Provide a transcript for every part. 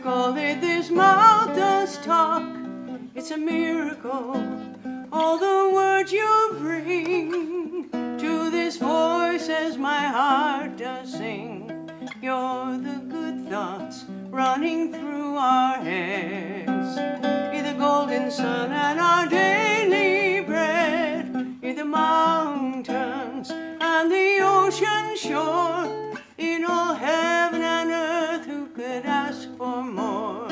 miracle that this mouth does talk. It's a miracle, all the words you bring to this voice as my heart does sing. You're the good thoughts running through our heads. You're the golden sun and our daily bread. You're the mountains and the ocean shore. In all heaven and earth, who could ask for more?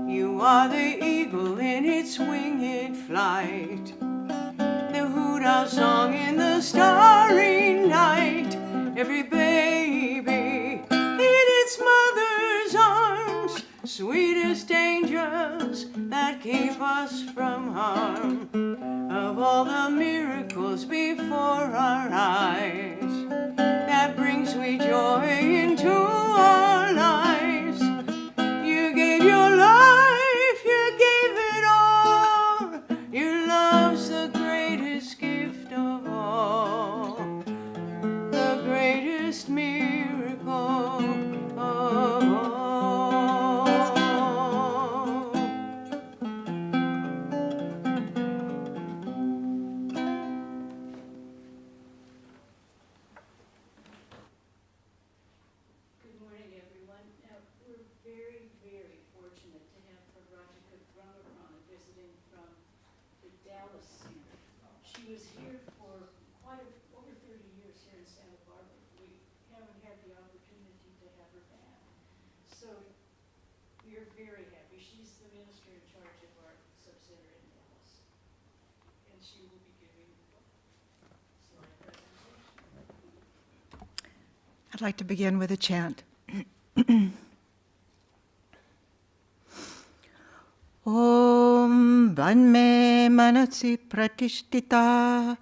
You are the eagle in its winged flight, the hoot owl song in the starry night. Every baby in its mother's arms, sweetest angels that keep us from harm. Of all the miracles before our eyes, that bring sweet joy into our lives. You gave your life, you gave it all. Your love's the greatest gift of all, the greatest miracle of all. Good morning, everyone. Now, we're very, very fortunate to have Pravrajika Brahmaprana visiting from the Dallas Center. She was here for over 30 years here in Santa Barbara. We haven't had the opportunity to have her back. So we are very happy. She's the minister in charge of our sub-center in Dallas. And she will be giving a slide presentation. I'd like to begin with a chant. Om Vanme Manasi Pratishtita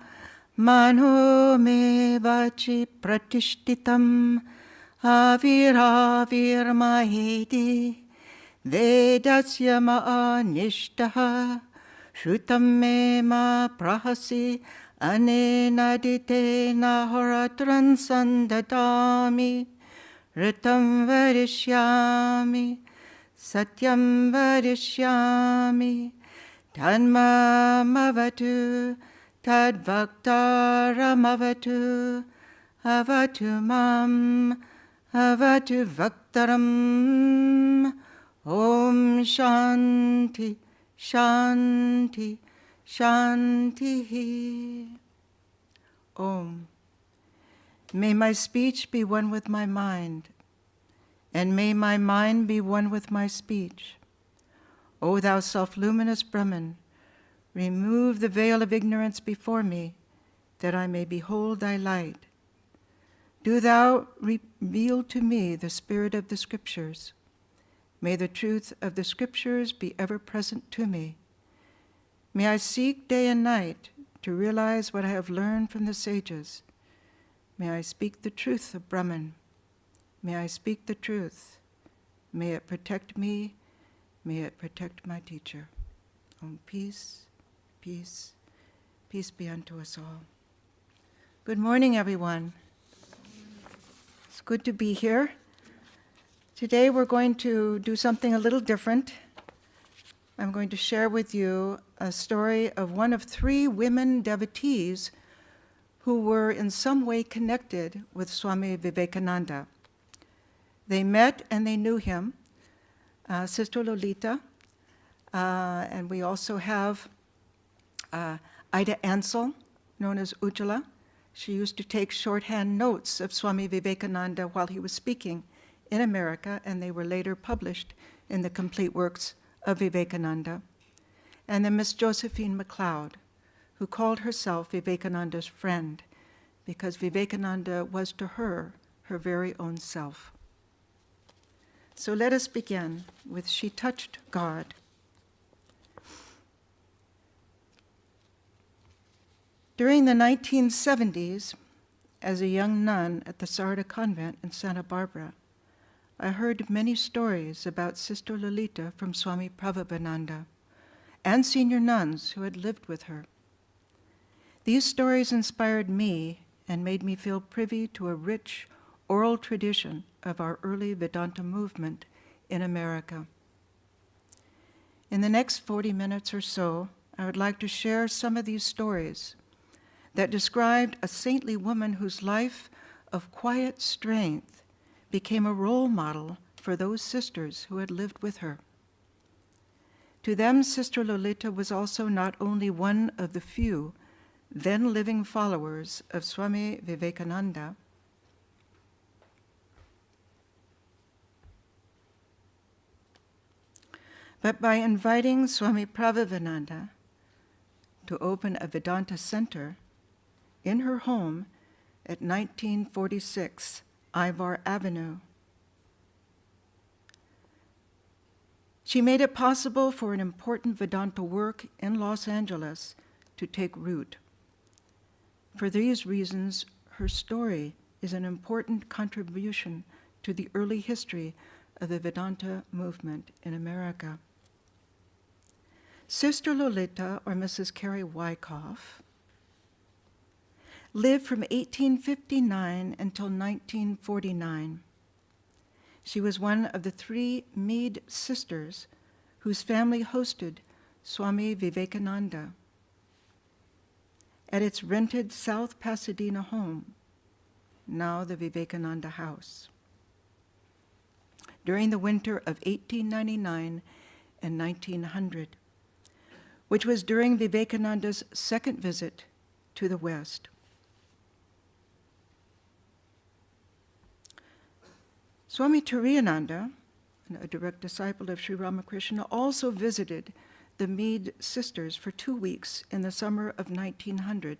Mano Me Vachi Pratishtitam Aviravir Mahedi Vedasya Ma'a Nishtaha Shrutam Me Ma Prahasi Anena Ditena Horatran Sandadami Ritam Varishyami Satyam Varishyami Tanmamavatu Tadvaktaramavatu Avatu Mam Avatu Vaktaram. Om Shanti Shanti Shanti. Om. May my speech be one with my mind, and may my mind be one with my speech. O thou self-luminous Brahman, remove the veil of ignorance before me, that I may behold thy light. Do thou reveal to me the spirit of the Scriptures. May the truth of the Scriptures be ever present to me. May I seek day and night to realize what I have learned from the sages. May I speak the truth of Brahman. May I speak the truth. May it protect me. May it protect my teacher. Om peace, peace, peace be unto us all. Good morning, everyone. It's good to be here. Today we're going to do something a little different. I'm going to share with you a story of one of 3 women devotees who were in some way connected with Swami Vivekananda. They met and they knew him, Sister Lalita, and we also have Ida Ansel, known as Ujjala. She used to take shorthand notes of Swami Vivekananda while he was speaking in America, and they were later published in the complete works of Vivekananda. And then Miss Josephine MacLeod, who called herself Vivekananda's friend, because Vivekananda was to her her very own self. So let us begin with She Touched God. During the 1970s, as a young nun at the Sarda Convent in Santa Barbara, I heard many stories about Sister Lalita from Swami Prabhupada and senior nuns who had lived with her. These stories inspired me and made me feel privy to a rich oral tradition of our early Vedanta movement in America. In the next 40 minutes or so, I would like to share some of these stories that described a saintly woman whose life of quiet strength became a role model for those sisters who had lived with her. To them, Sister Lalita was also not only one of the few then living followers of Swami Vivekananda, but by inviting Swami Pravrajika to open a Vedanta center in her home at 1946 Ivar Avenue. She made it possible for an important Vedanta work in Los Angeles to take root. For these reasons, her story is an important contribution to the early history of the Vedanta movement in America. Sister Lalita, or Mrs. Carrie Wyckoff, lived from 1859 until 1949. She was one of the 3 Mead sisters whose family hosted Swami Vivekananda at its rented South Pasadena home, now the Vivekananda House, during the winter of 1899 and 1900, which was during Vivekananda's second visit to the West. Swami Turiyananda, a direct disciple of Sri Ramakrishna, also visited the Mead sisters for 2 weeks in the summer of 1900,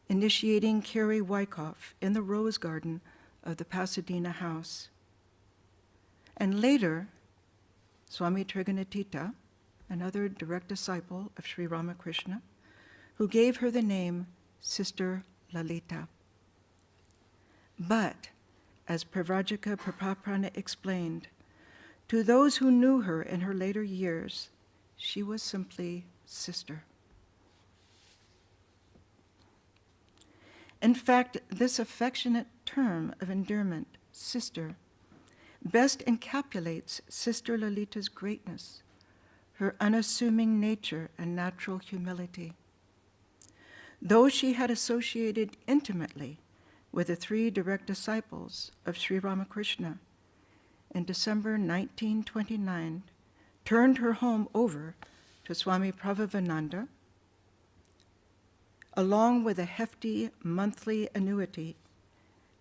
initiating Carrie Wyckoff in the rose garden of the Pasadena house. And later, Swami Trigunatita, another direct disciple of Sri Ramakrishna, who gave her the name Sister Lalita. But, as Pravrajika Brahmaprana explained, to those who knew her in her later years, she was simply sister. In fact, this affectionate term of endearment, sister, best encapsulates Sister Lalita's greatness, her unassuming nature and natural humility. Though she had associated intimately with the 3 direct disciples of Sri Ramakrishna, in December 1929, turned her home over to Swami Pravrajika, along with a hefty monthly annuity,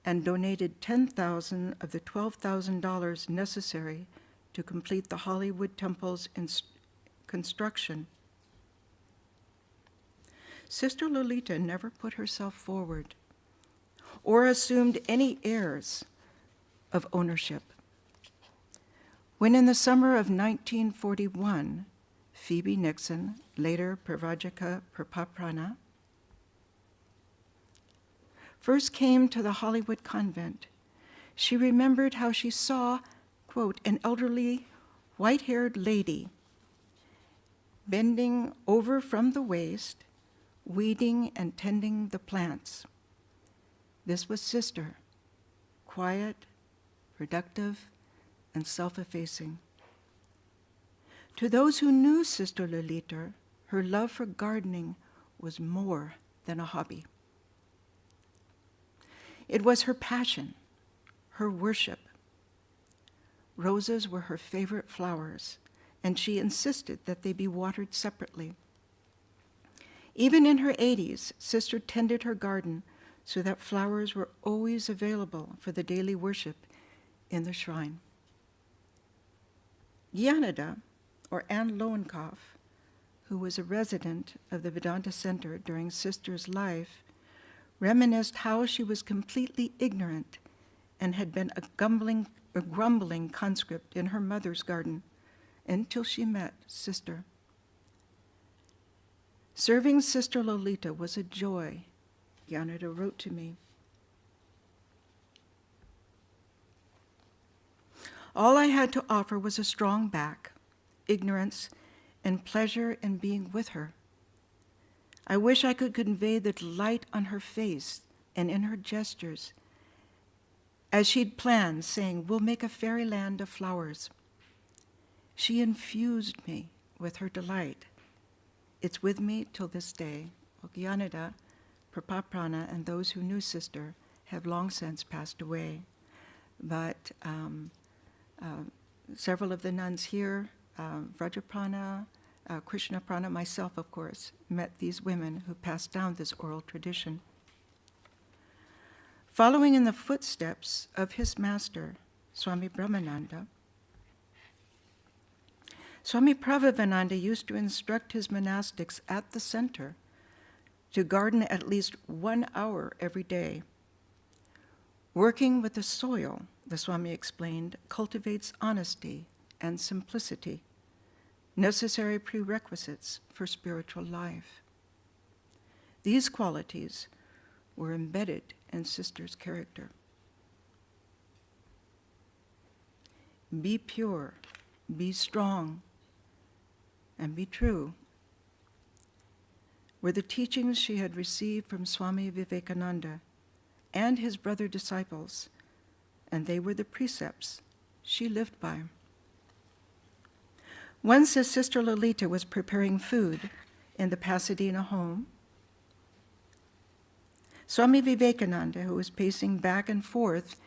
and donated $10,000 of the $12,000 necessary to complete the Hollywood Temple's construction. Sister Lalita never put herself forward or assumed any airs of ownership. When in the summer of 1941, Phoebe Nixon, later Pravrajika Brahmaprana, first came to the Hollywood convent, she remembered how she saw, quote, an elderly, white-haired lady bending over from the waist, weeding and tending the plants. This was Sister, quiet, productive, and self-effacing. To those who knew Sister Lalita, her love for gardening was more than a hobby. It was her passion, her worship. Roses were her favorite flowers, and she insisted that they be watered separately. Even in her 80s, Sister tended her garden so that flowers were always available for the daily worship in the shrine. Gyanada, or Anne Lowenkoff, who was a resident of the Vedanta Center during Sister's life, reminisced how she was completely ignorant and had been a grumbling conscript in her mother's garden until she met Sister. Serving Sister Lalita was a joy, Gyanada wrote to me. All I had to offer was a strong back, ignorance, and pleasure in being with her. I wish I could convey the delight on her face and in her gestures as she'd planned, saying, "We'll make a fairyland of flowers." She infused me with her delight. It's with me till this day. Vivekananda, Brahmaprana, and those who knew Sister have long since passed away. But several of the nuns here, Vrajaprana, Krishnaprana, myself, of course, met these women who passed down this oral tradition. Following in the footsteps of his master, Swami Brahmananda, Swami Pravrajika used to instruct his monastics at the center to garden at least 1 hour every day. Working with the soil, the Swami explained, cultivates honesty and simplicity, necessary prerequisites for spiritual life. These qualities were embedded in Sister's character. Be pure, be strong, and be true were the teachings she had received from Swami Vivekananda and his brother disciples, and they were the precepts she lived by. Once as Sister Lalita was preparing food in the Pasadena home, Swami Vivekananda, who was pacing back and forth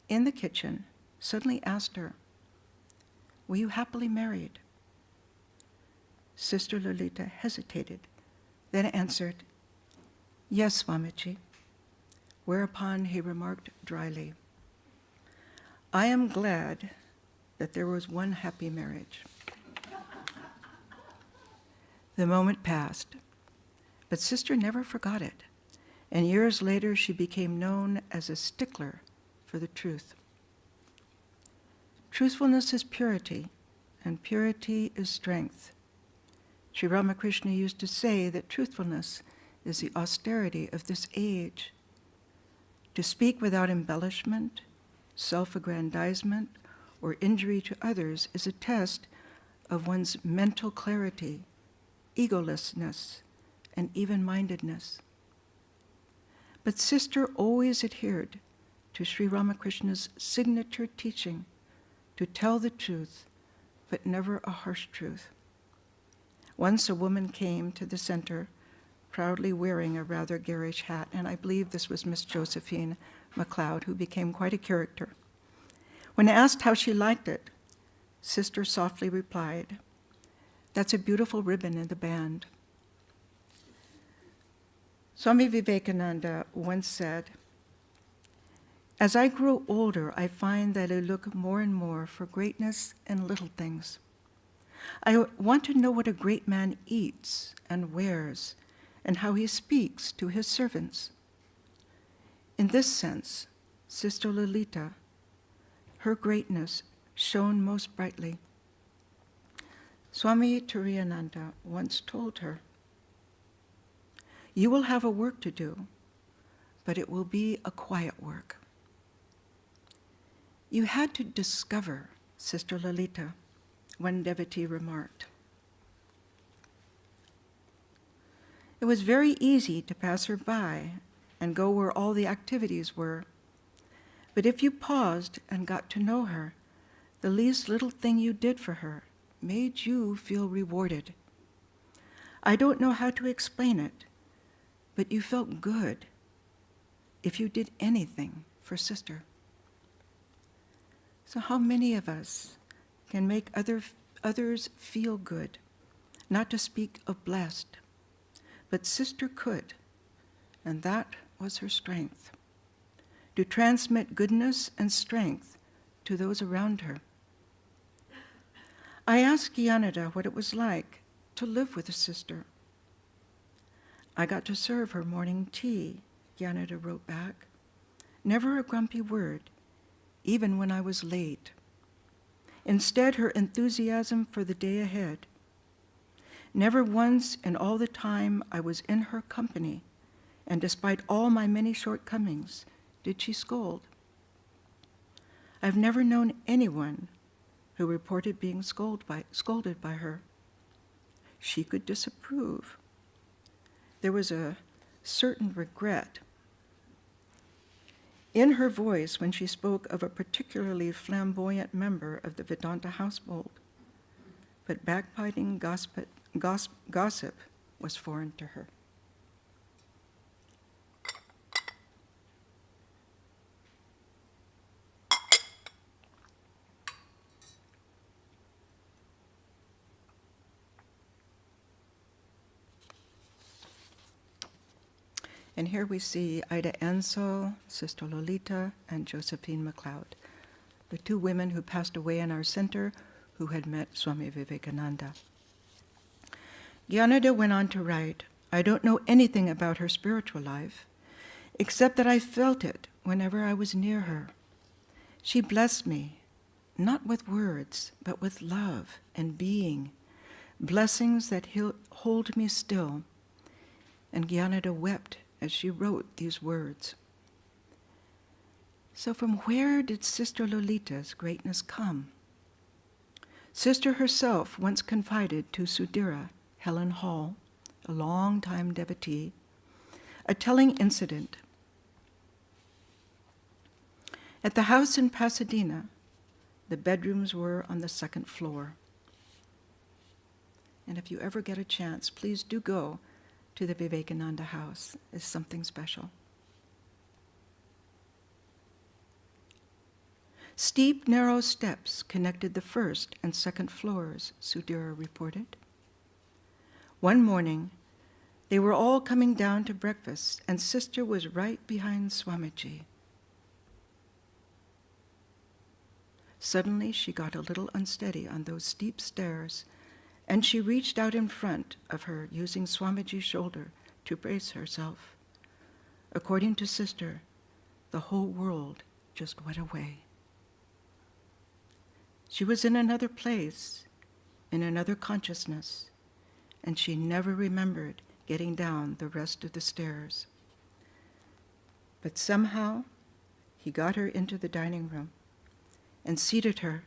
in the kitchen, suddenly asked her, "Were you happily married?" Sister Lalita hesitated, then answered, "Yes, Swamiji," whereupon he remarked dryly, "I am glad that there was one happy marriage." The moment passed, but Sister never forgot it, and years later she became known as a stickler for the truth. Truthfulness is purity, and purity is strength. Sri Ramakrishna used to say that truthfulness is the austerity of this age. To speak without embellishment, self-aggrandizement, or injury to others is a test of one's mental clarity, egolessness, and even-mindedness. But Sister always adhered to Sri Ramakrishna's signature teaching to tell the truth, but never a harsh truth. Once a woman came to the center proudly wearing a rather garish hat, and I believe this was Miss Josephine MacLeod, who became quite a character. When asked how she liked it, Sister softly replied, "That's a beautiful ribbon in the band." Swami Vivekananda once said, "As I grow older, I find that I look more and more for greatness in little things. I want to know what a great man eats and wears, and how he speaks to his servants." In this sense, Sister Lalita, her greatness shone most brightly. Swami Turiyananda once told her, "You will have a work to do, but it will be a quiet work." "You had to discover, Sister Lalita," one devotee remarked. It was very easy to pass her by and go where all the activities were. But if you paused and got to know her, the least little thing you did for her made you feel rewarded. I don't know how to explain it, but you felt good if you did anything for Sister. So how many of us can make others feel good, not to speak of blessed? But Sister could, and that was her strength, to transmit goodness and strength to those around her. I asked Vivekananda what it was like to live with a Sister. "I got to serve her morning tea," Vivekananda wrote back. "Never a grumpy word, even when I was late. Instead, her enthusiasm for the day ahead. Never once in all the time I was in her company, and despite all my many shortcomings, did she scold. I've never known anyone who reported being scolded by her. She could disapprove. There was a certain regret. in her voice when she spoke of a particularly flamboyant member of the Vedanta household, but backbiting gossip was foreign to her. And here we see Ida Ansel, Sister Lalita, and Josephine MacLeod, the two women who passed away in our center who had met Swami Vivekananda. Gyanada went on to write, I don't know anything about her spiritual life, except that I felt it whenever I was near her. She blessed me, not with words, but with love and being, blessings that hold me still. And Gyanada wept as she wrote these words. So from where did Sister Lolita's greatness come? Sister herself once confided to Sudhira Helen Hall, a long-time devotee, a telling incident. At the house in Pasadena, the bedrooms were on the second floor. And if you ever get a chance, please do go to the Vivekananda house. It's something special. Steep, narrow steps connected the first and second floors, Sudhira reported. One morning, they were all coming down to breakfast, and Sister was right behind Swamiji. Suddenly, she got a little unsteady on those steep stairs, and she reached out in front of her, using Swamiji's shoulder to brace herself. According to Sister, the whole world just went away. She was in another place, in another consciousness, and she never remembered getting down the rest of the stairs. But somehow, he got her into the dining room and seated her,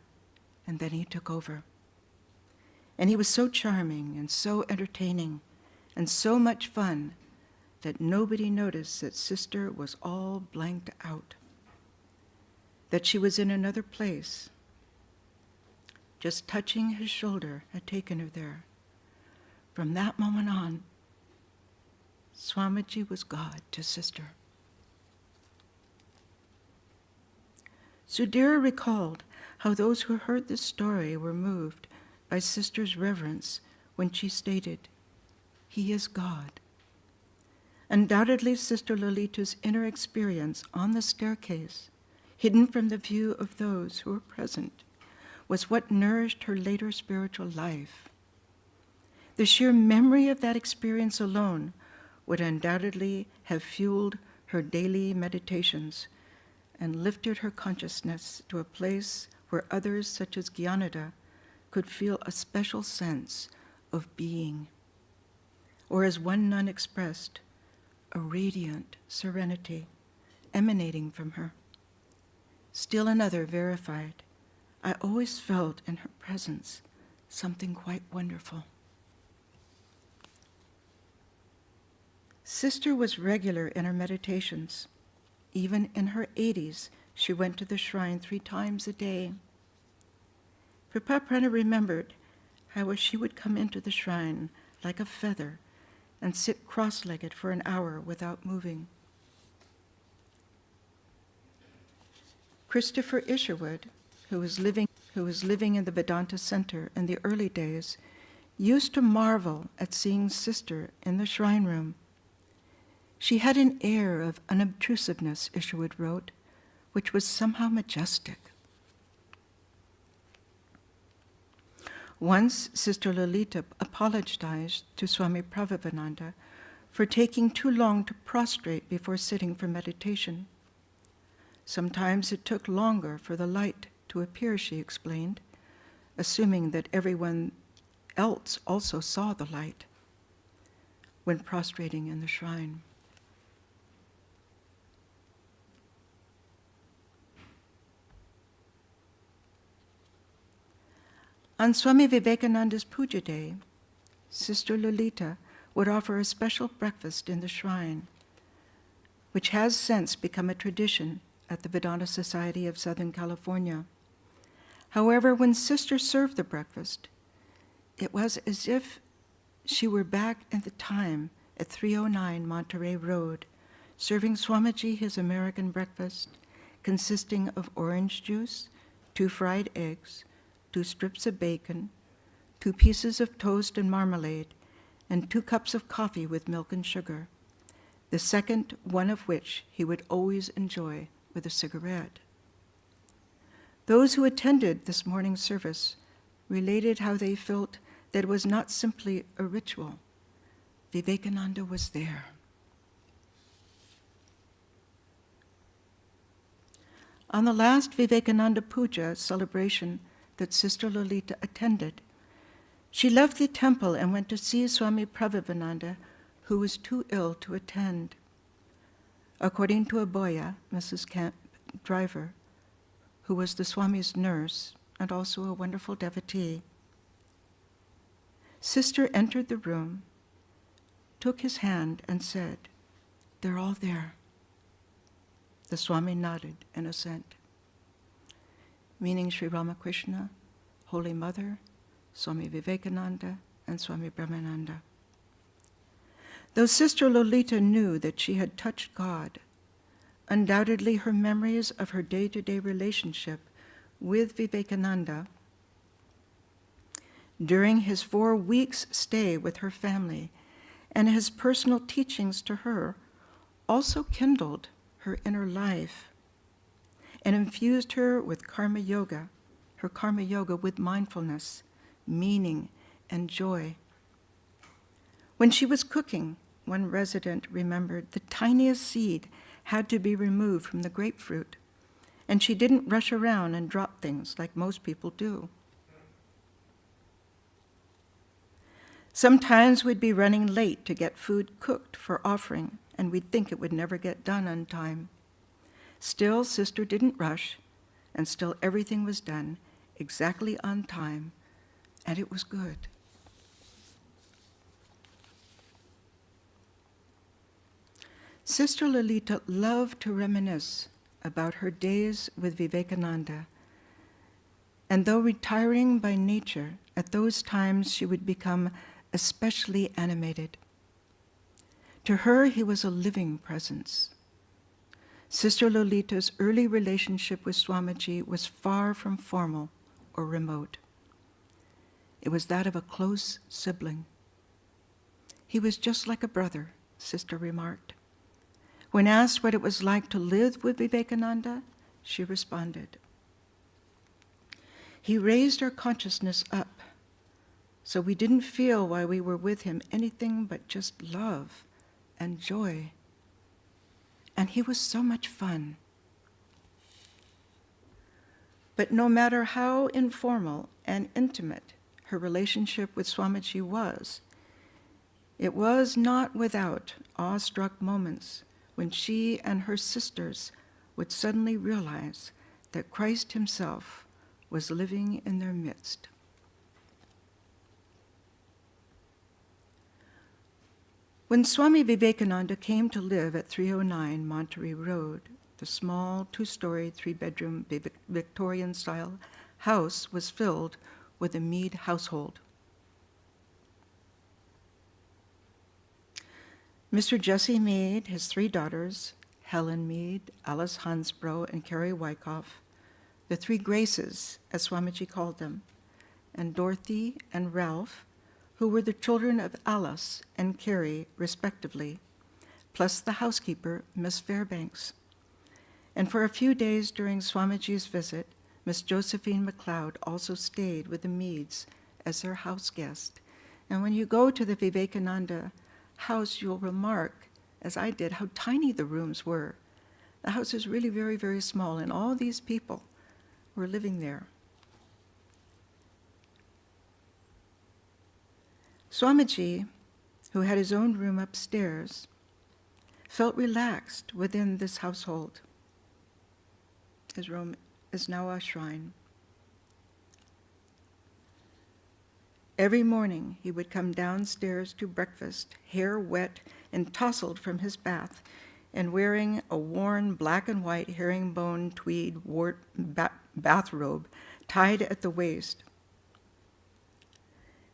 and then he took over. And he was so charming and so entertaining and so much fun that nobody noticed that Sister was all blanked out, that she was in another place. Just touching his shoulder had taken her there. From that moment on, Swamiji was God to Sister. Sudhira recalled how those who heard this story were moved by Sister's reverence when she stated, "He is God." Undoubtedly, Sister Lalita's inner experience on the staircase, hidden from the view of those who were present, was what nourished her later spiritual life. The sheer memory of that experience alone would undoubtedly have fueled her daily meditations and lifted her consciousness to a place where others, such as Gyanada, could feel a special sense of being, or as one nun expressed, a radiant serenity emanating from her. Still another verified, I always felt in her presence something quite wonderful. Sister was regular in her meditations. Even in her 80s, she went to the shrine 3 times a day. Pravrajika remembered how she would come into the shrine like a feather and sit cross-legged for an hour without moving. Christopher Isherwood, who was living in the Vedanta Center in the early days, used to marvel at seeing Sister in the shrine room. She had an air of unobtrusiveness, Isherwood wrote, which was somehow majestic. Once, Sister Lalita apologized to Swami Pravrajika for taking too long to prostrate before sitting for meditation. Sometimes it took longer for the light to appear, she explained, assuming that everyone else also saw the light when prostrating in the shrine. On Swami Vivekananda's Puja Day, Sister Lalita would offer a special breakfast in the shrine, which has since become a tradition at the Vedanta Society of Southern California. However, when Sister served the breakfast, it was as if she were back in the time at 309 Monterey Road, serving Swamiji his American breakfast, consisting of orange juice, 2 fried eggs, 2 strips of bacon, 2 pieces of toast and marmalade, and 2 cups of coffee with milk and sugar, the second one of which he would always enjoy with a cigarette. Those who attended this morning's service related how they felt that it was not simply a ritual. Vivekananda was there. On the last Vivekananda Puja celebration that Sister Lalita attended, she left the temple and went to see Swami Pravrajika, who was too ill to attend. According to Aboya, Mrs. Camp Driver, who was the Swami's nurse and also a wonderful devotee, Sister entered the room, took his hand and said, "They're all there." The Swami nodded in assent, meaning Sri Ramakrishna, Holy Mother, Swami Vivekananda, and Swami Brahmananda. Though Sister Lalita knew that she had touched God, undoubtedly her memories of her day-to-day relationship with Vivekananda during his 4 weeks' stay with her family and his personal teachings to her also kindled her inner life and infused her with karma yoga, her karma yoga with mindfulness, meaning, and joy. When she was cooking, one resident remembered the tiniest seed had to be removed from the grapefruit, and she didn't rush around and drop things like most people do. Sometimes we'd be running late to get food cooked for offering, and we'd think it would never get done on time. Still, Sister didn't rush, and still everything was done exactly on time, and it was good. Sister Lalita loved to reminisce about her days with Vivekananda, and though retiring by nature, at those times she would become especially animated. To her, he was a living presence. Sister Lalita's early relationship with Swamiji was far from formal or remote. It was that of a close sibling. He was just like a brother, Sister remarked. When asked what it was like to live with Vivekananda, she responded, "He raised our consciousness up, so we didn't feel while we were with him anything but just love and joy. And he was so much fun." But no matter how informal and intimate her relationship with Swamiji was, it was not without awestruck moments when she and her sisters would suddenly realize that Christ himself was living in their midst. When Swami Vivekananda came to live at 309 Monterey Road, the small 2-story, 3-bedroom Victorian-style house was filled with a Mead household. Mr. Jesse Mead, his 3 daughters, Helen Mead, Alice Hansbrough, and Carrie Wyckoff, the 3 Graces, as Swamiji called them, and Dorothy and Ralph, who were the children of Alice and Carrie, respectively, plus the housekeeper, Miss Fairbanks. And for a few days during Swamiji's visit, Miss Josephine McLeod also stayed with the Meads as their house guest. And when you go to the Vivekananda house, you'll remark, as I did, how tiny the rooms were. The house is really very, very small, and all these people were living there. Swamiji, who had his own room upstairs, felt relaxed within this household. His room is now a shrine. Every morning he would come downstairs to breakfast, hair wet and tousled from his bath, and wearing a worn black and white herringbone tweed bathrobe tied at the waist.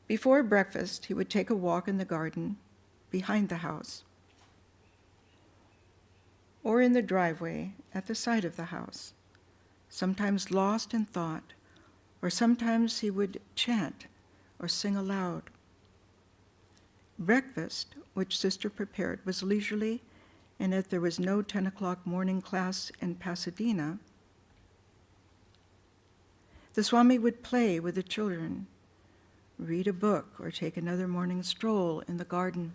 Before breakfast, he would take a walk in the garden behind the house, or in the driveway at the side of the house, sometimes lost in thought, or sometimes he would chant or sing aloud. Breakfast, which Sister prepared, was leisurely, and if there was no 10 o'clock morning class in Pasadena, the Swami would play with the children, read a book, or take another morning stroll in the garden.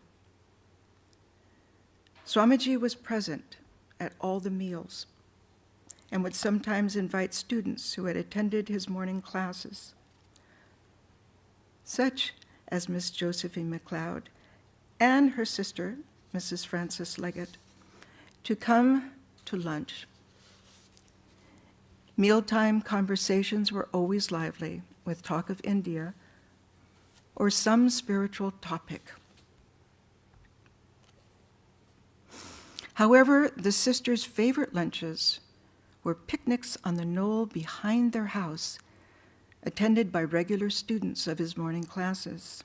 Swamiji was present at all the meals and would sometimes invite students who had attended his morning classes, such as Miss Josephine McLeod and her sister, Mrs. Frances Leggett, to come to lunch. Mealtime conversations were always lively, with talk of India or some spiritual topic. However, the sisters' favorite lunches were picnics on the knoll behind their house, attended by regular students of his morning classes.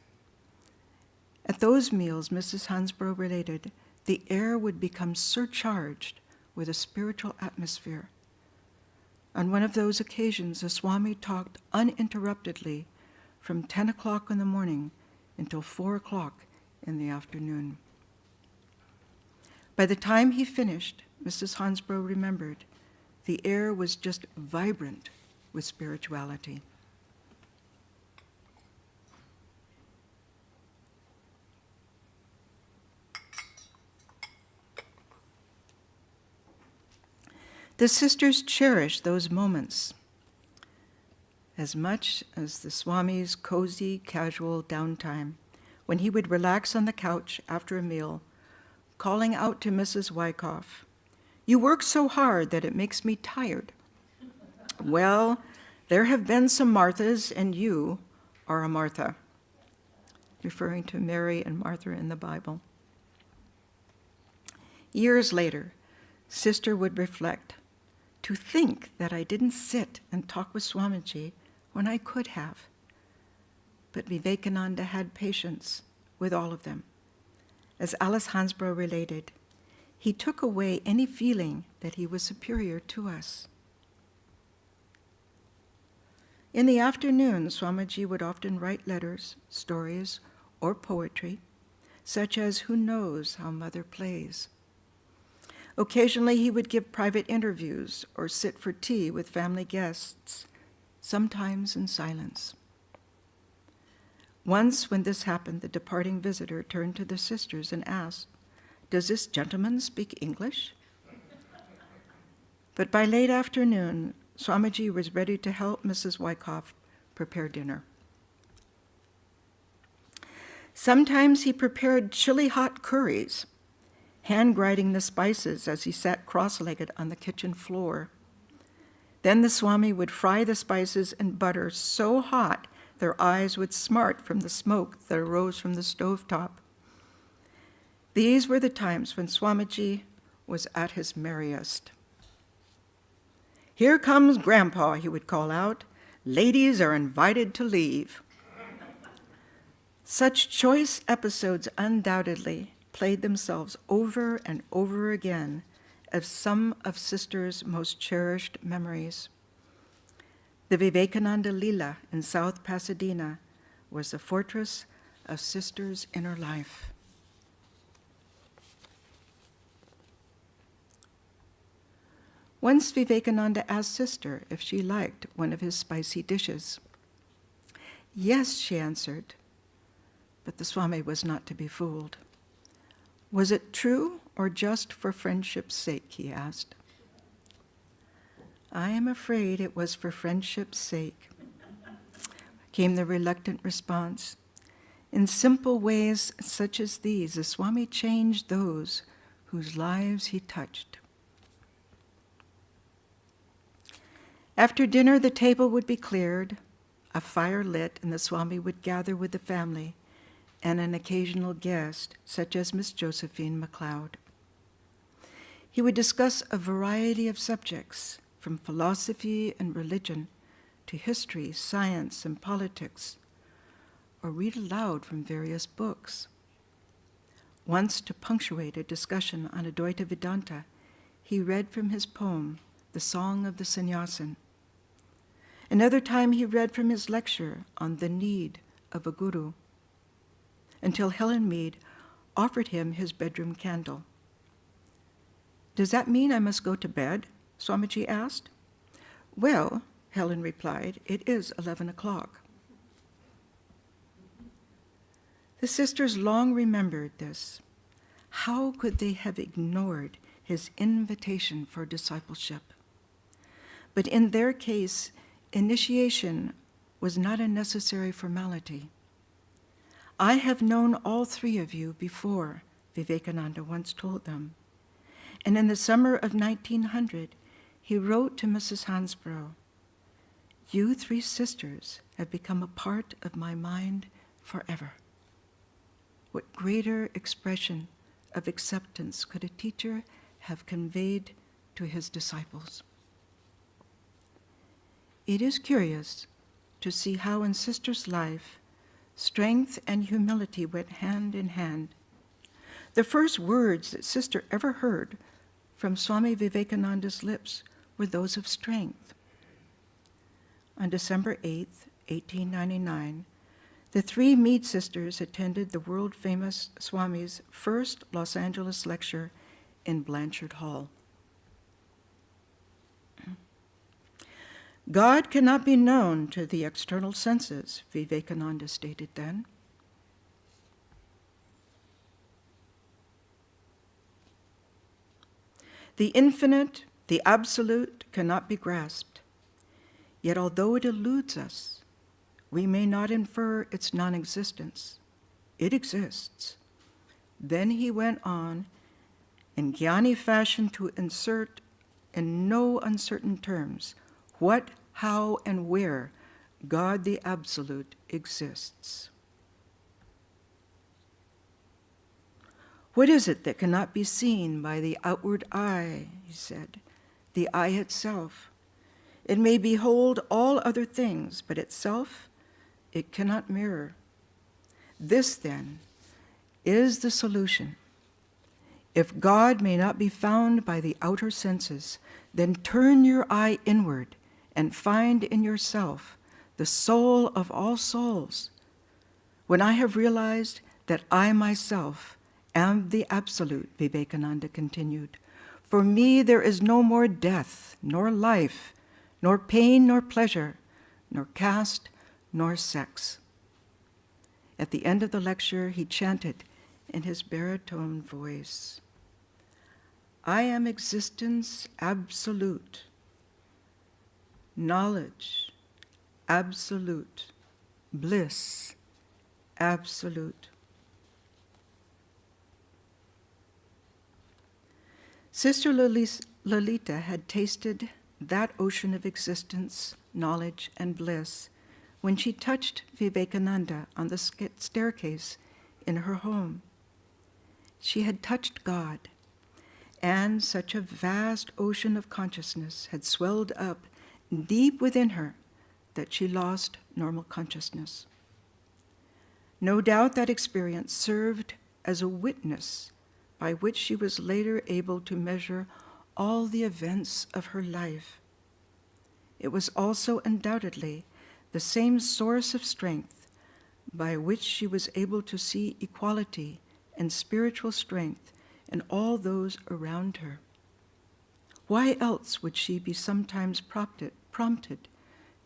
At those meals, Mrs. Hansbrough related, the air would become surcharged with a spiritual atmosphere. On one of those occasions, the Swami talked uninterruptedly from 10 o'clock in the morning until 4 o'clock in the afternoon. By the time he finished, Mrs. Hansbrough remembered, the air was just vibrant with spirituality. The sisters cherished those moments as much as the Swami's cozy, casual downtime, when he would relax on the couch after a meal, calling out to Mrs. Wyckoff, "You work so hard that it makes me tired." "Well, there have been some Marthas, and you are a Martha," referring to Mary and Martha in the Bible. Years later, Sister would reflect, "To think that I didn't sit and talk with Swamiji when I could have." But Vivekananda had patience with all of them. As Alice Hansbrough related, he took away any feeling that he was superior to us. In the afternoon, Swamiji would often write letters, stories, or poetry, such as "Who Knows How Mother Plays." Occasionally, he would give private interviews or sit for tea with family guests, sometimes in silence. Once, when this happened, the departing visitor turned to the sisters and asked, "Does this gentleman speak English?" But by late afternoon, Swamiji was ready to help Mrs. Wyckoff prepare dinner. Sometimes he prepared chili hot curries, hand grinding the spices as he sat cross-legged on the kitchen floor. Then the Swami would fry the spices in butter so hot their eyes would smart from the smoke that arose from the stovetop. These were the times when Swamiji was at his merriest. "Here comes Grandpa," he would call out. "Ladies are invited to leave." Such choice episodes undoubtedly played themselves over and over again as some of Sister's most cherished memories. The Vivekananda Lila in South Pasadena was the fortress of Sister's inner life. Once Vivekananda asked Sister if she liked one of his spicy dishes. "Yes," she answered, but the Swami was not to be fooled. "Was it true or just for friendship's sake?" he asked. "I am afraid it was for friendship's sake," came the reluctant response. In simple ways such as these, the Swami changed those whose lives he touched. After dinner, the table would be cleared, a fire lit, and the Swami would gather with the family and an occasional guest, such as Miss Josephine McLeod. He would discuss a variety of subjects, from philosophy and religion to history, science, and politics, or read aloud from various books. Once, to punctuate a discussion on Advaita Vedanta, he read from his poem, The Song of the Sannyasin. Another time he read from his lecture on the need of a guru, until Helen Mead offered him his bedroom candle. "Does that mean I must go to bed?" Swamiji asked. "Well," Helen replied, "it is 11 o'clock. The sisters long remembered this. How could they have ignored his invitation for discipleship? But in their case, initiation was not a necessary formality. "I have known all three of you before," Vivekananda once told them. And in the summer of 1900, he wrote to Mrs. Hansbrough, "You three sisters have become a part of my mind forever." What greater expression of acceptance could a teacher have conveyed to his disciples? It is curious to see how in Sister's life, strength and humility went hand in hand. The first words that Sister ever heard from Swami Vivekananda's lips were those of strength. On December 8th, 1899, the three Mead sisters attended the world-famous Swami's first Los Angeles lecture in Blanchard Hall. "God cannot be known to the external senses," Vivekananda stated then. "The infinite, the absolute, cannot be grasped. Yet although it eludes us, we may not infer its non-existence. It exists." Then he went on, in Jnani fashion, to insert in no uncertain terms what, how, and where God the Absolute exists. "What is it that cannot be seen by the outward eye?" he said. "The eye itself. It may behold all other things, but itself it cannot mirror. This, then, is the solution. If God may not be found by the outer senses, then turn your eye inward and find in yourself the soul of all souls. When I have realized that I myself am the Absolute," Vivekananda continued, "for me there is no more death, nor life, nor pain, nor pleasure, nor caste, nor sex." At the end of the lecture, he chanted in his baritone voice, "I am existence absolute, knowledge absolute, bliss absolute." Sister Lalita had tasted that ocean of existence, knowledge, and bliss when she touched Vivekananda on the staircase in her home. She had touched God, and such a vast ocean of consciousness had swelled up deep within her that she lost normal consciousness. No doubt that experience served as a witness by which she was later able to measure all the events of her life. It was also undoubtedly the same source of strength by which she was able to see equality and spiritual strength in all those around her. Why else would she be sometimes prompted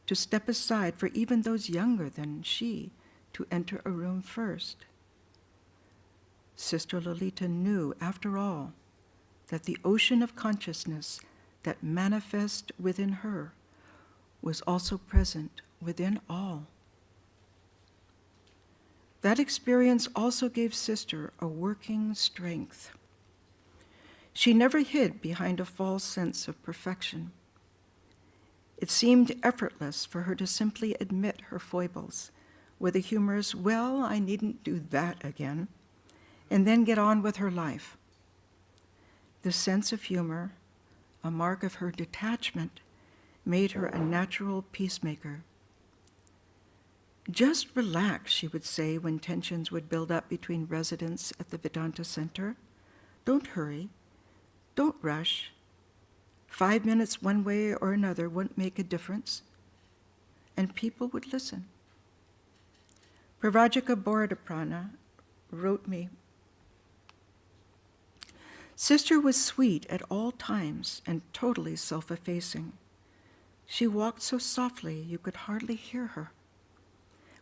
to step aside for even those younger than she to enter a room first? Sister Lalita knew, after all, that the ocean of consciousness that manifested within her was also present within all. That experience also gave Sister a working strength. She never hid behind a false sense of perfection. It seemed effortless for her to simply admit her foibles with a humorous, "Well, I needn't do that again," and then get on with her life. The sense of humor, a mark of her detachment, made her a natural peacemaker. Just relax, she would say when tensions would build up between residents at the Vedanta Center. Don't hurry. Don't rush. 5 minutes one way or another wouldn't make a difference. And people would listen. Pravrajika Brahmaprana wrote me, Sister was sweet at all times and totally self-effacing. She walked so softly you could hardly hear her.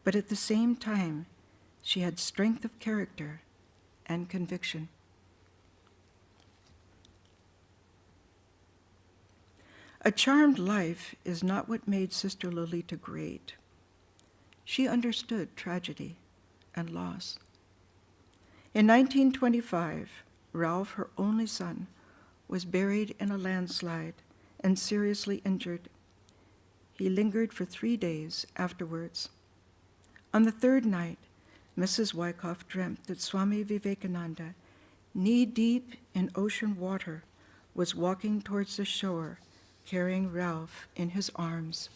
But at the same time, she had strength of character and conviction. A charmed life is not what made Sister Lalita great. She understood tragedy and loss. In 1925, Ralph, her only son, was buried in a landslide and seriously injured. He lingered for 3 days afterwards. On the third night, Mrs. Wyckoff dreamt that Swami Vivekananda, knee-deep in ocean water, was walking towards the shore, carrying Ralph in his arms.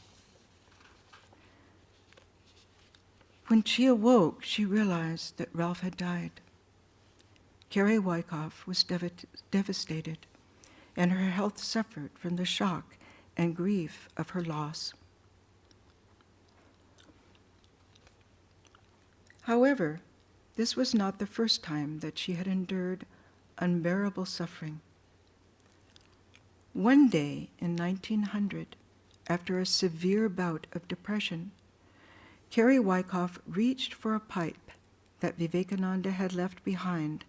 When she awoke, she realized that Ralph had died. Carrie Wyckoff was devastated, and her health suffered from the shock and grief of her loss. However, this was not the first time that she had endured unbearable suffering. One day in 1900, after a severe bout of depression, Carrie Wyckoff reached for a pipe that Vivekananda had left behind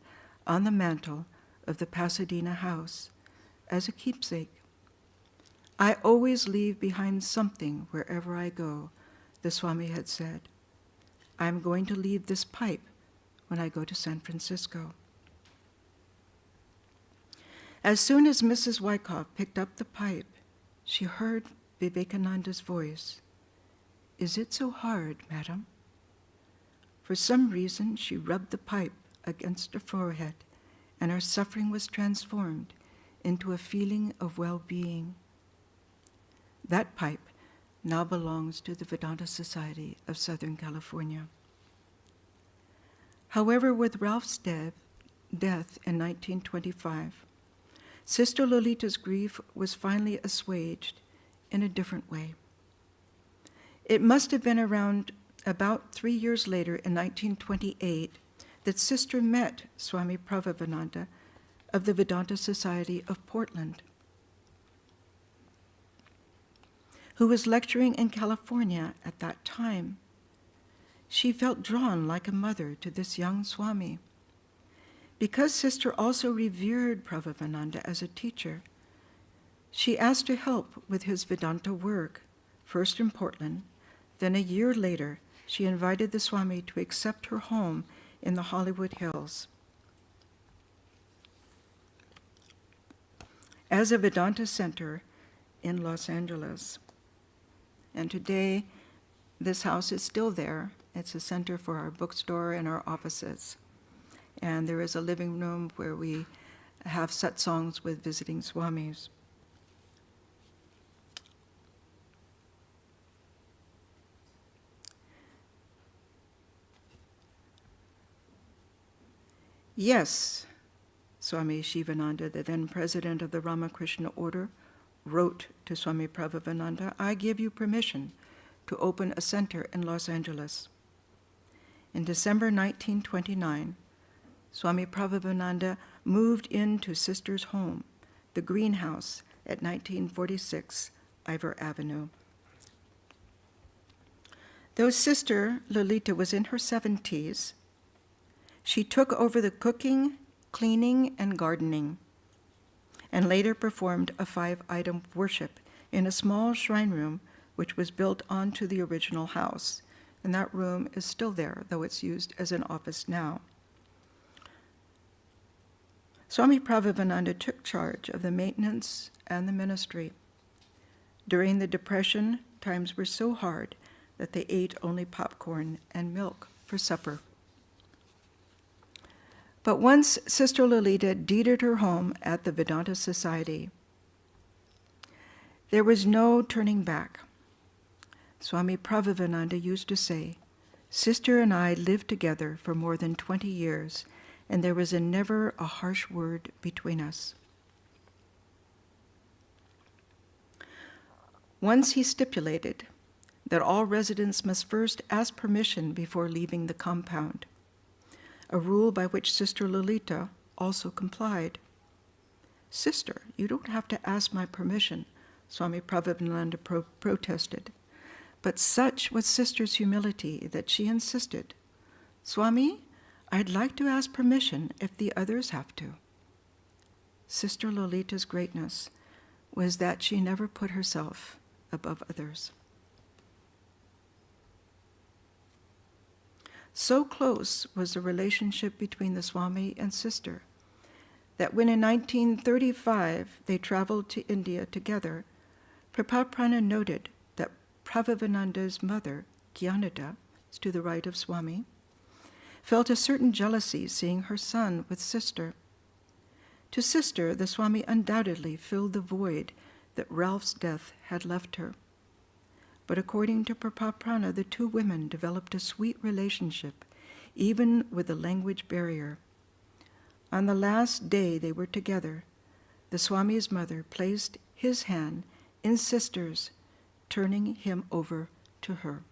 on the mantel of the Pasadena house as a keepsake. I always leave behind something wherever I go, the Swami had said. I'm going to leave this pipe when I go to San Francisco. As soon as Mrs. Wyckoff picked up the pipe, she heard Vivekananda's voice. Is it so hard, madam? For some reason, she rubbed the pipe against her forehead, and her suffering was transformed into a feeling of well-being. That pipe now belongs to the Vedanta Society of Southern California. However, with Ralph's death in 1925, Sister Lalita's grief was finally assuaged in a different way. It must have been about 3 years later in 1928 that Sister met Swami Pravrajika of the Vedanta Society of Portland, who was lecturing in California at that time. She felt drawn like a mother to this young Swami. Because Sister also revered Pravrajika as a teacher, she asked to help with his Vedanta work, first in Portland, then a year later, she invited the Swami to accept her home in the Hollywood Hills. As a Vedanta center in Los Angeles. And today, this house is still there. It's a center for our bookstore and our offices. And there is a living room where we have satsangs with visiting Swamis. Yes, Swami Shivananda, the then president of the Ramakrishna order, wrote to Swami Pravrajika, I give you permission to open a center in Los Angeles. In December 1929, Swami Pravrajika moved into Sister's home, the greenhouse at 1946 Ivor Avenue. Though Sister Lalita was in her 70s, she took over the cooking, cleaning, and gardening, and later performed a 5-item worship in a small shrine room which was built onto the original house. And that room is still there, though it's used as an office now. Swami Pravrajika took charge of the maintenance and the ministry. During the Depression, times were so hard that they ate only popcorn and milk for supper. But once Sister Lalita deeded her home at the Vedanta Society, there was no turning back. Swami Pravrajika used to say, "Sister and I lived together for more than 20 years, and there was never a harsh word between us." Once he stipulated that all residents must first ask permission before leaving the compound, a rule by which Sister Lalita also complied. "Sister, you don't have to ask my permission," Swami Pravrajika protested. But such was Sister's humility that she insisted, "Swami, I'd like to ask permission if the others have to." Sister Lalita's greatness was that she never put herself above others. So close was the relationship between the Swami and Sister that when in 1935 they traveled to India together, Brahmaprana noted that Pravrajika's mother, Gyanada, to the right of Swami, felt a certain jealousy seeing her son with Sister. To Sister, the Swami undoubtedly filled the void that Ralph's death had left her. But according to Brahmaprana, the two women developed a sweet relationship, even with the language barrier. On the last day they were together, the Swami's mother placed his hand in Sister's, turning him over to her.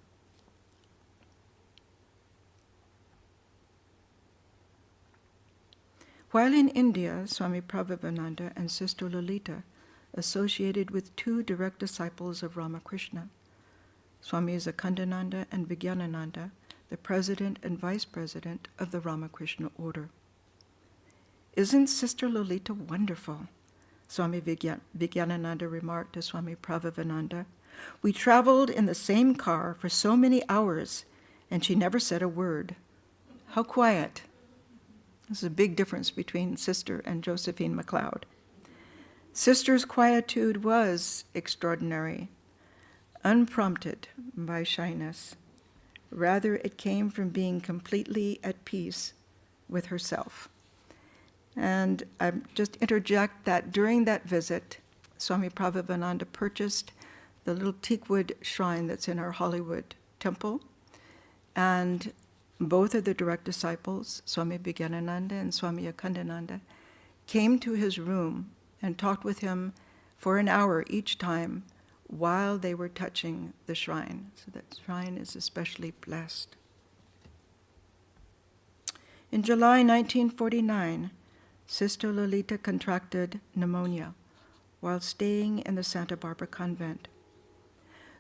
While in India, Swami Pravrajika and Sister Lalita associated with two direct disciples of Ramakrishna, Swamis Akhandananda and Vivekananda, the president and vice president of the Ramakrishna order. "Isn't Sister Lalita wonderful?" Swami Vivekananda remarked to Swami Pravrajika. "We traveled in the same car for so many hours, and she never said a word. How quiet." This is a big difference between Sister and Josephine MacLeod. Sister's quietude was extraordinary, unprompted by shyness. Rather, it came from being completely at peace with herself. And I just interject that during that visit, Swami Pravrajika purchased the little teakwood shrine that's in our Hollywood temple, and both of the direct disciples, Swami Vivekananda and Swami Akhandananda, came to his room and talked with him for an hour each time while they were touching the shrine. So that shrine is especially blessed. In July 1949, Sister Lalita contracted pneumonia while staying in the Santa Barbara convent.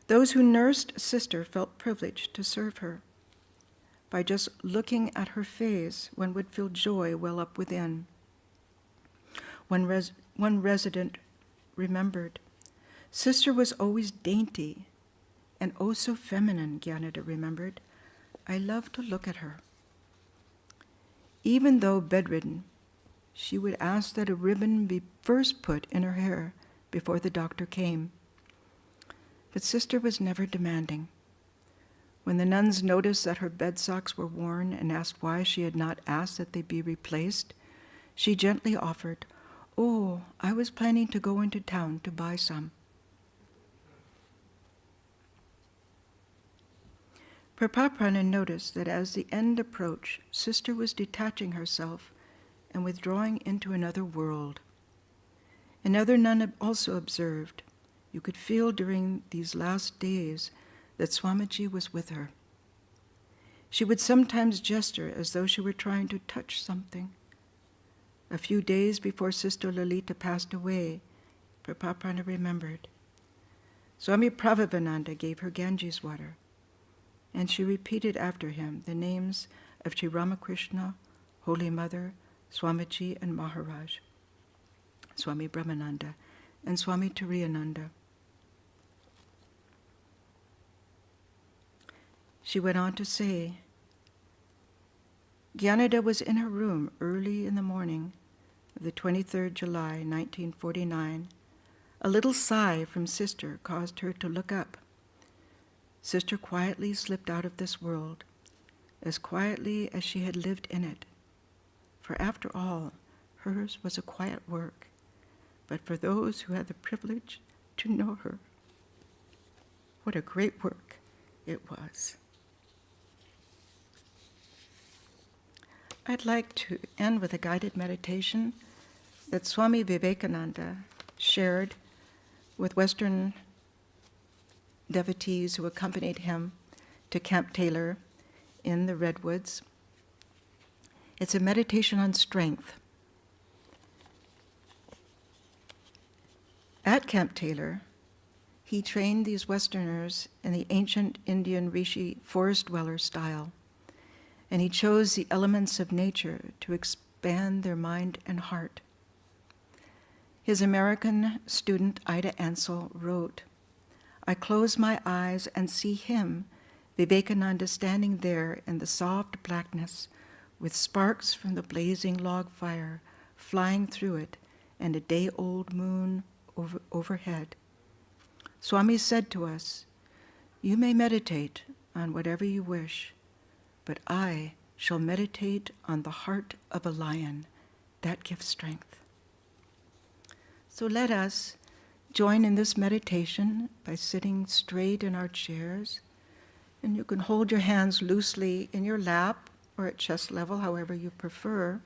Those who nursed Sister felt privileged to serve her. By just looking at her face, one would feel joy well up within. One resident remembered, "Sister was always dainty and oh so feminine," Gyanada remembered. "I loved to look at her." Even though bedridden, she would ask that a ribbon be first put in her hair before the doctor came. But Sister was never demanding. When the nuns noticed that her bed socks were worn and asked why she had not asked that they be replaced, she gently offered, "Oh, I was planning to go into town to buy some." Pravrajika noticed that as the end approached, Sister was detaching herself and withdrawing into another world. Another nun also observed, you could feel during these last days that Swamiji was with her. She would sometimes gesture as though she were trying to touch something. A few days before Sister Lalita passed away, Pravrajika remembered, Swami Pravrajika gave her Ganges water, and she repeated after him the names of Sri Ramakrishna, Holy Mother, Swamiji and Maharaj, Swami Brahmananda, and Swami Turiyananda. She went on to say, Gyanada was in her room early in the morning of the 23rd July, 1949. A little sigh from Sister caused her to look up. Sister quietly slipped out of this world, as quietly as she had lived in it, for after all, hers was a quiet work, but for those who had the privilege to know her, what a great work it was. I'd like to end with a guided meditation that Swami Vivekananda shared with Western devotees who accompanied him to Camp Taylor in the Redwoods. It's a meditation on strength. At Camp Taylor, he trained these Westerners in the ancient Indian Rishi forest dweller style, and he chose the elements of nature to expand their mind and heart. His American student, Ida Ansel, wrote, "I close my eyes and see him, Vivekananda, standing there in the soft blackness with sparks from the blazing log fire flying through it and a day-old moon overhead. Swami said to us, 'You may meditate on whatever you wish, but I shall meditate on the heart of a lion. That gives strength.'" So let us join in this meditation by sitting straight in our chairs, and you can hold your hands loosely in your lap or at chest level, however you prefer.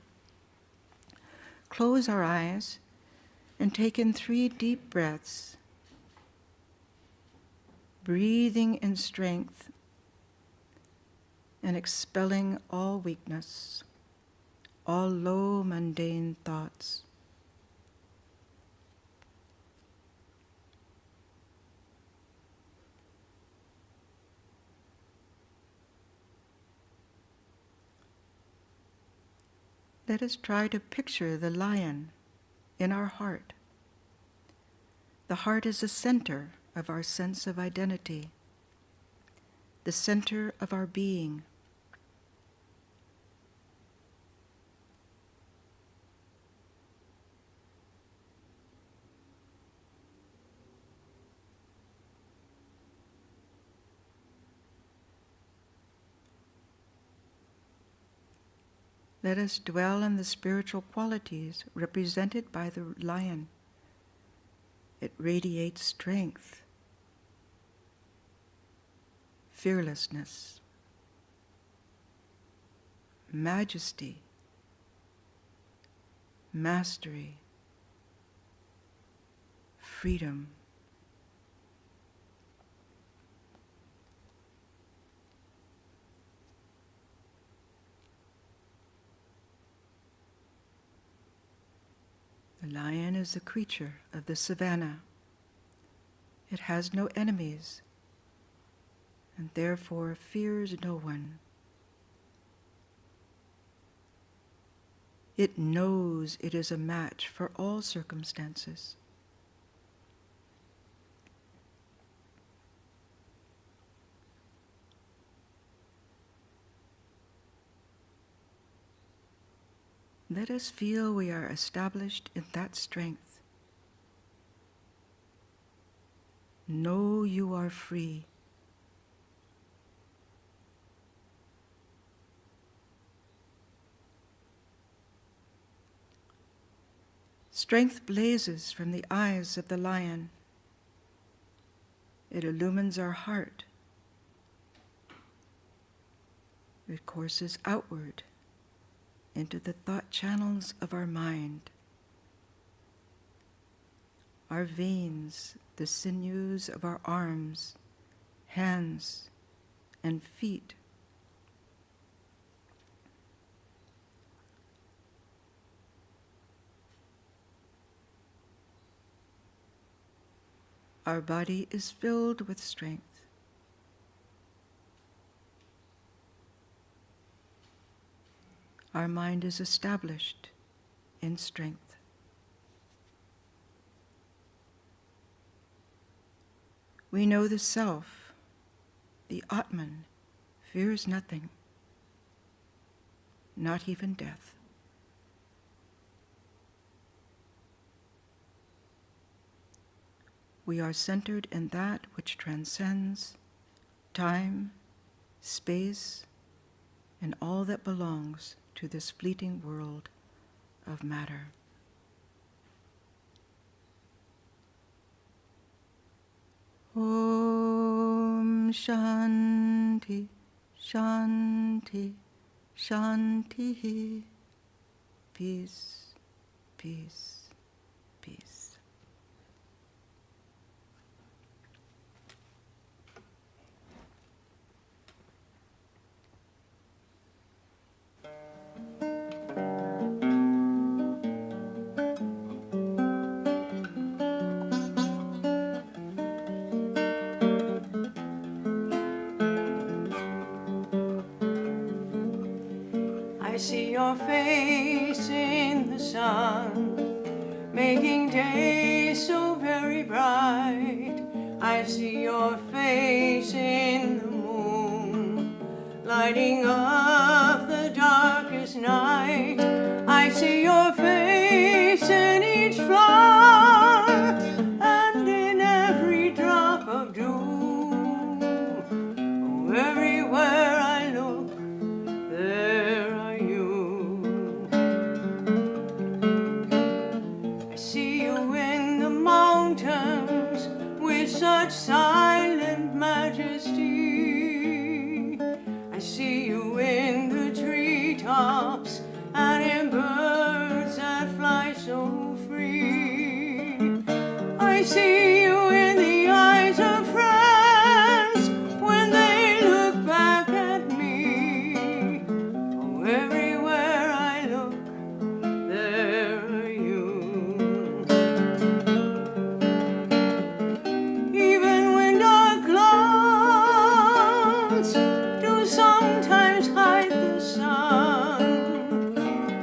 Close our eyes and take in 3 deep breaths, breathing in strength and expelling all weakness, all low, mundane thoughts. Let us try to picture the lion in our heart. The heart is the center of our sense of identity, the center of our being. Let us dwell on the spiritual qualities represented by the lion. It radiates strength, fearlessness, majesty, mastery, freedom. The lion is a creature of the savannah. It has no enemies, and therefore fears no one. It knows it is a match for all circumstances. Let us feel we are established in that strength. Know you are free. Strength blazes from the eyes of the lion. It illumines our heart. It courses outward into the thought channels of our mind. Our veins, the sinews of our arms, hands, and feet. Our body is filled with strength. Our mind is established in strength. We know the self, the Atman, fears nothing, not even death. We are centered in that which transcends time, space, and all that belongs to this fleeting world. of matter. Om Shanti, Shanti, Shanti. Peace, peace, peace. I see your face in the sun, making days so very bright. I see your face in the moon, lighting up the darkest night. I see your face in each flower and in every drop of dew. Oh, everywhere I look, there are you. I see you in the mountains with such silent majesty. I see you in the treetops and in birds that fly so free. I see you in the eyes of friends when they look back at me. Oh, everywhere I look, there are you. Even when dark clouds do sometimes hide the sun,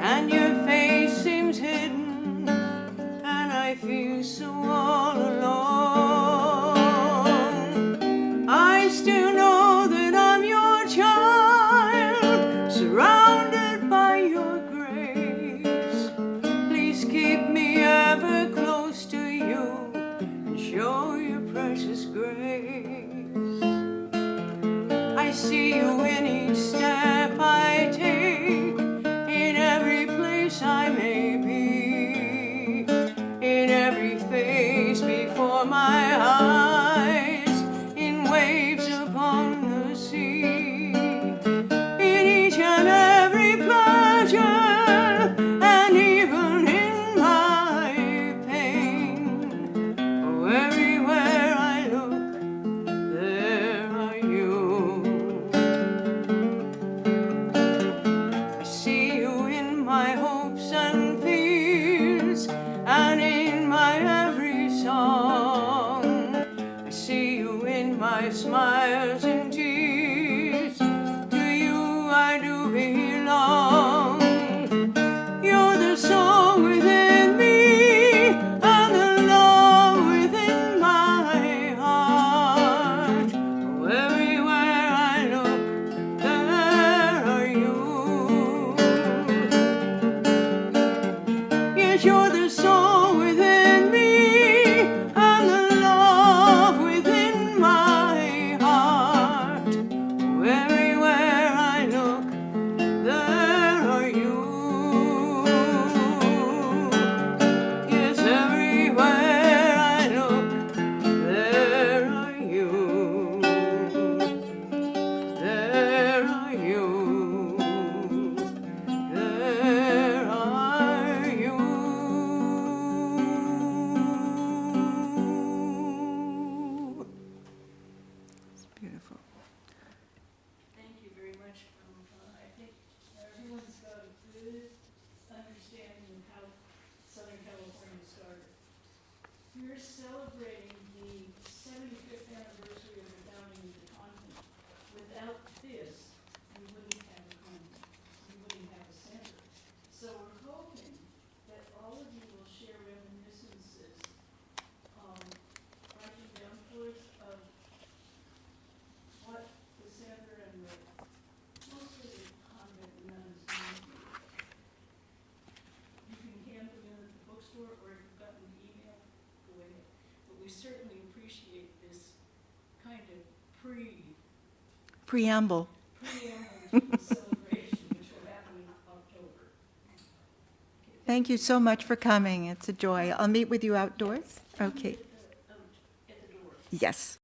and your face seems hidden, and I feel so all alone, I still know that I'm your child, surrounded by your grace. Please keep me ever close to you and show your precious grace. I see you in each step I take, in every place I may be, in every face before my eyes, in waves upon the sea, in each and every pleasure, and even in my pain. Oh, everywhere I look, there are you. I see you in my hopes and fears, and in my every song. I see you in my smiles and tears. To you I do belong. You're the soul within me, and the love within my heart. Oh, everywhere I look, there are you. Yes, you're the soul within me, and the love within my heart. Oh, everywhere I look, there are you. Yes, everywhere I look, there are you. There are you. There are you. It's beautiful. Thank you very much. I think everyone's got a good understanding of how Southern California started. We're celebrating the 75th anniversary of the founding of the continent. Without this, we wouldn't have a continent. We wouldn't have a center. So we're hoping that all of you will share reminiscences, writing down tours of what the center and the mostly the convent nuns mean. You can hand them in at the bookstore, or if you've got an email, go ahead. But we certainly appreciate this kind of Preamble. preamble to the celebration, which will happen in October. Okay, Thank you so much for coming. It's a joy. I'll meet with you outdoors. Okay. At the door. Yes.